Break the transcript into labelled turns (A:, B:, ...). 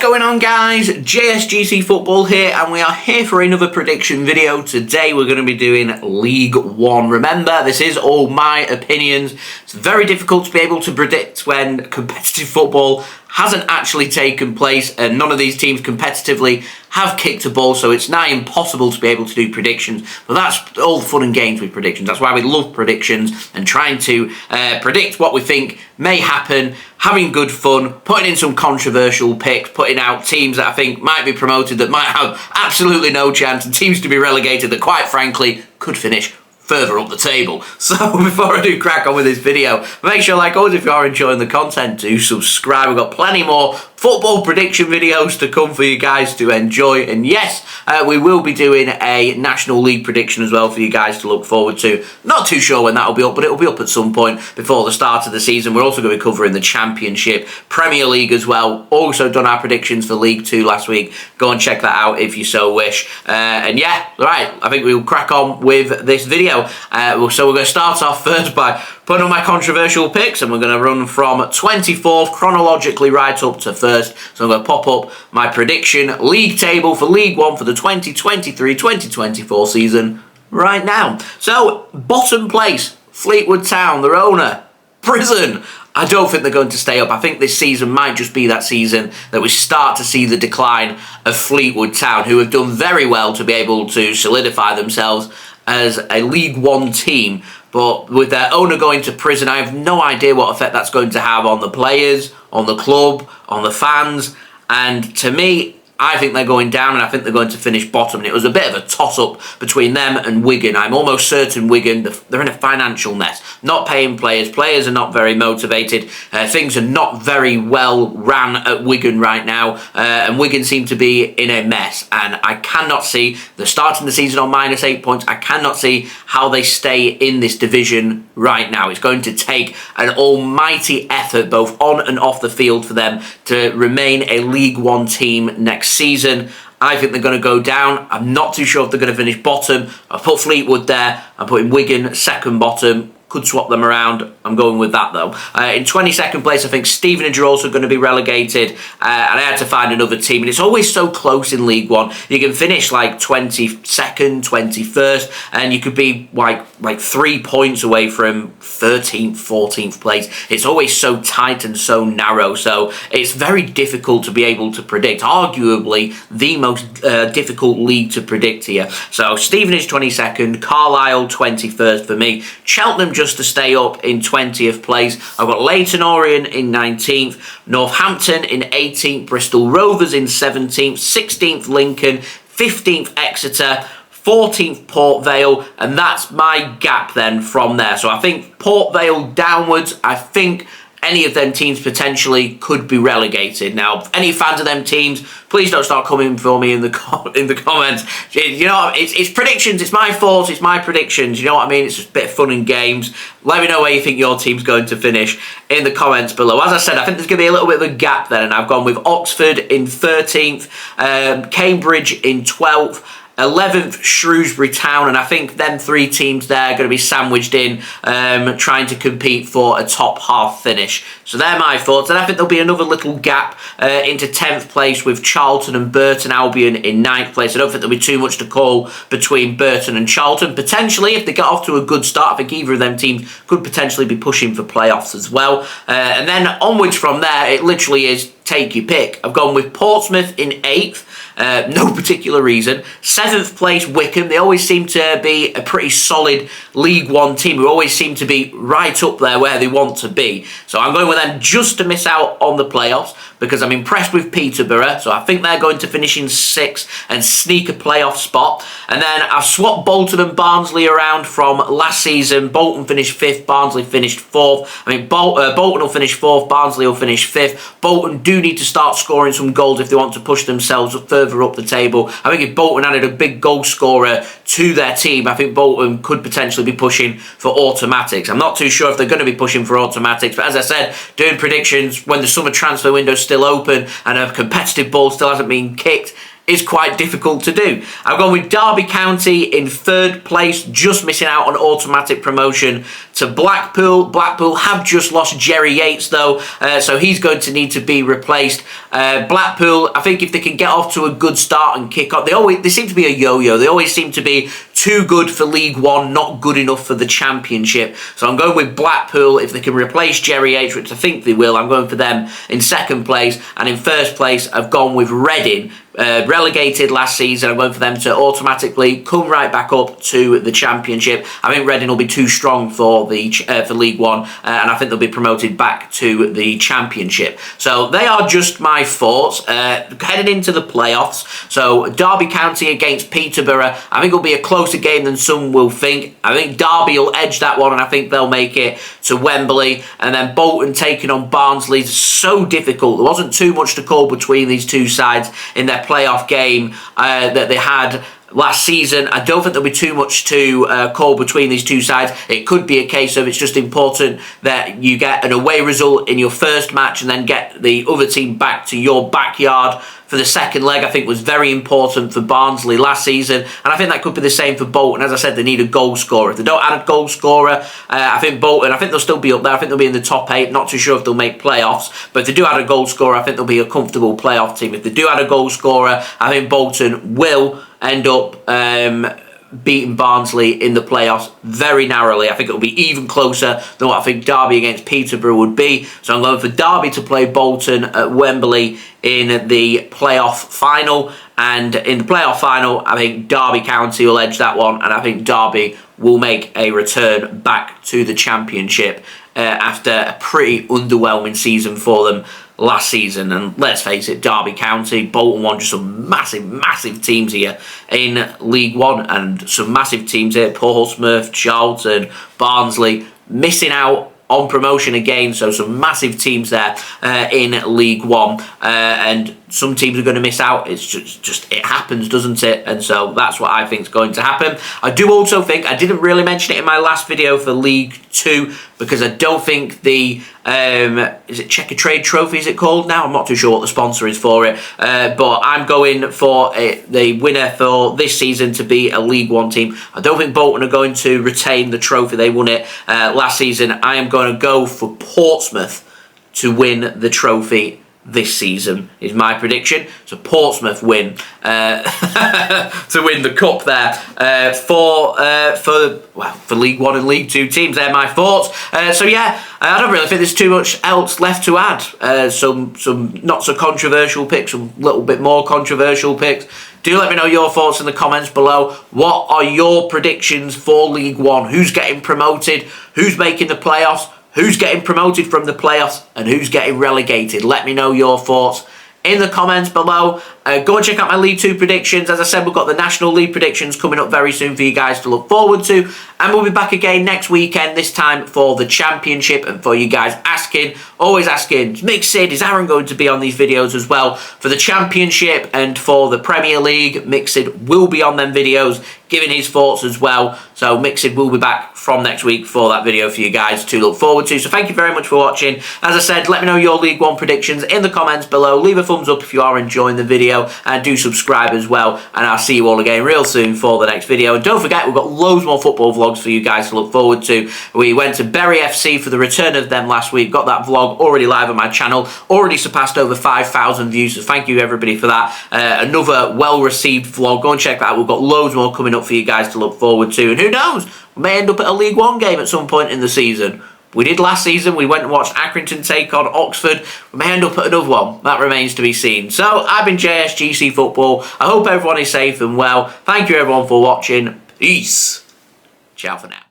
A: going on, guys? JSGC Football here, and we are here for another prediction video. Today we're going to be doing League One. Remember, this is all my opinions. It's very difficult to be able to predict when competitive football hasn't actually taken place, and none of these teams competitively have kicked a ball, so it's nigh impossible to be able to do predictions. But that's all fun and games with predictions. That's why we love predictions and trying to predict what we think may happen, having good fun, putting in some controversial picks, putting out teams that I think might be promoted that might have absolutely no chance, and teams to be relegated that quite frankly could finish further up the table. So before I do crack on with this video, make sure, like always, if you are enjoying the content, do subscribe. We've got plenty more football prediction videos to come for you guys to enjoy, and yes, we will be doing a National League prediction as well for you guys to look forward to. Not too sure when that will be up, but it will be up at some point before the start of the season. We're also going to be covering the Championship, Premier League as well. Also done our predictions for League 2 last week. Go and check that out if you so wish. And yeah, right, I think we'll crack on with this video. So we're going to start off first by putting on my controversial picks, and we're going to run from 24th chronologically right up to first. So I'm going to pop up my prediction league table for League One for the 2023-2024 season right now. So, bottom place, Fleetwood Town, their owner, prison. I don't think they're going to stay up. I think this season might just be that season that we start to see the decline of Fleetwood Town, who have done very well to be able to solidify themselves as a League One team. But with their owner going to prison, I have no idea what effect that's going to have on the players, on the club, on the fans. And to me, I think they're going down, and I think they're going to finish bottom. And it was a bit of a toss-up between them and Wigan. I'm almost certain Wigan, they're in a financial mess. Not paying players. Players are not very motivated. Things are not very well ran at Wigan right now. And Wigan seem to be in a mess. And I cannot see, they're starting the season on -8 points. I cannot see how they stay in this division right now. It's going to take an almighty effort, both on and off the field, for them to remain a League One team next season. I think they're going to go down. I'm not too sure if they're going to finish bottom. I've put Fleetwood there. I'm putting Wigan second bottom. Could swap them around. I'm going with that though. In 22nd place, I think Stevenage are also going to be relegated. And I had to find another team. And it's always so close in League One. You can finish like 22nd, 21st, and you could be like 3 points away from 13th, 14th place. It's always so tight and so narrow. So it's very difficult to be able to predict. Arguably the most difficult league to predict here. So Stevenage 22nd, Carlisle 21st for me. Cheltenham just to stay up in 20th place. I've got Leyton, Orient in 19th, Northampton in 18th, Bristol Rovers in 17th, 16th Lincoln, 15th Exeter, 14th Port Vale, and that's my gap then from there. So I think Port Vale downwards, I think any of them teams potentially could be relegated. Now, any fans of them teams, please don't start coming for me in the comments. You know, it's predictions. It's my fault. It's my predictions. You know what I mean? It's just a bit of fun and games. Let me know where you think your team's going to finish in the comments below. As I said, I think there's going to be a little bit of a gap then, and I've gone with Oxford in 13th, Cambridge in 12th, 11th Shrewsbury Town, and I think them three teams there are going to be sandwiched in, trying to compete for a top half finish. So they're my thoughts. And I think there'll be another little gap into 10th place with Charlton and Burton, Albion in 9th place. I don't think there'll be too much to call between Burton and Charlton. Potentially, if they get off to a good start, I think either of them teams could potentially be pushing for playoffs as well. And then onwards from there, it literally is take your pick. I've gone with Portsmouth in 8th. No particular reason. 7th place Wycombe. They always seem to be a pretty solid League One team who always seem to be right up there where they want to be. So I'm going with them just to miss out on the playoffs, because I'm impressed with Peterborough. So I think they're going to finish in 6th and sneak a playoff spot. And then I've swapped Bolton and Barnsley around from last season. Bolton finished 5th, Barnsley finished 4th. I mean, Bolton will finish 4th, Barnsley will finish 5th. Bolton do need to start scoring some goals if they want to push themselves further up the table. I think if Bolton added a big goal scorer to their team, I think Bolton could potentially be pushing for automatics. I'm not too sure if they're going to be pushing for automatics, but as I said, doing predictions when the summer transfer window is still open and a competitive ball still hasn't been kicked, is quite difficult to do. I've gone with Derby County in 3rd place, just missing out on automatic promotion to Blackpool. Blackpool have just lost Jerry Yates though, so he's going to need to be replaced. Blackpool, I think if they can get off to a good start and kick off, they seem to be a yo-yo. They always seem to be too good for League One, not good enough for the Championship. So I'm going with Blackpool. If they can replace Jerry Yates, which I think they will, I'm going for them in 2nd place. And in 1st place, I've gone with Reading. Relegated last season, I'm going for them to automatically come right back up to the Championship. I think Reading will be too strong for League One, and I think they'll be promoted back to the Championship. So they are just my thoughts. Heading into the playoffs, so Derby County against Peterborough, I think it'll be a closer game than some will think. I think Derby will edge that one, and I think they'll make it to Wembley. And then Bolton taking on Barnsley is so difficult. There wasn't too much to call between these two sides in their playoff game that they had last season. I don't think there'll be too much to call between these two sides. It could be a case of it's just important that you get an away result in your first match and then get the other team back to your backyard for the second leg. I think was very important for Barnsley last season, and I think that could be the same for Bolton. As I said, they need a goal scorer. If they don't add a goal scorer, I think Bolton, I think they'll still be up there. I think they'll be in the top 8. Not too sure if they'll make playoffs, but if they do add a goal scorer, I think they'll be a comfortable playoff team. If they do add a goal scorer, I think Bolton will end up beating Barnsley in the playoffs very narrowly. I think it'll be even closer than what I think Derby against Peterborough would be. So I'm going for Derby to play Bolton at Wembley in the playoff final. And in the playoff final, I think Derby County will edge that one, and I think Derby will make a return back to the Championship after a pretty underwhelming season for them last season. And let's face it, Derby County, Bolton won, just some massive teams here in League One, and some massive teams here, Portsmouth, Charlton, Barnsley, missing out on promotion again. So some massive teams there in League One, and some teams are going to miss out. It's just it happens, doesn't it? And so that's what I think is going to happen. I do also think, I didn't really mention it in my last video for League 2, because I don't think the is it Checker Trade Trophy, is it called now? I'm not too sure what the sponsor is for it, but I'm going for the winner for this season to be a League One team. I don't think Bolton are going to retain the trophy. They won it last season. I am going to go for Portsmouth to win the trophy this season, is my prediction. So Portsmouth win to win the cup there for League One and League Two teams. They're my thoughts. So yeah, I don't really think there's too much else left to add. Some not so controversial picks, some little bit more controversial picks. Do let me know your thoughts in the comments below. What are your predictions for League One? Who's getting promoted? Who's making the playoffs? Who's getting promoted from the playoffs? And who's getting relegated? Let me know your thoughts in the comments below. Go and check out my League 2 predictions. As I said, we've got the National League predictions coming up very soon for you guys to look forward to. And we'll be back again next weekend, this time for the Championship. And for you guys asking, always asking, MixedSid, is Aaron going to be on these videos as well for the Championship and for the Premier League? MixedSid will be on them videos, giving his thoughts as well. So MixedSid will be back from next week for that video for you guys to look forward to. So thank you very much for watching. As I said, let me know your League 1 predictions in the comments below. Leave a thumbs up if you are enjoying the video, and do subscribe as well. And I'll see you all again real soon for the next video. And don't forget, we've got loads more football vlogs for you guys to look forward to. We went to Bury FC for the return of them last week. Got that vlog already live on my channel. Already surpassed over 5,000 views. So thank you everybody for that. Another well-received vlog. Go and check that out. We've got loads more coming up for you guys to look forward to. And who knows, we may end up at a League One game at some point in the season. We did last season. We went and watched Accrington take on Oxford. We may end up at another one. That remains to be seen. So, I've been JSGC Football. I hope everyone is safe and well. Thank you everyone for watching. Peace. Ciao for now.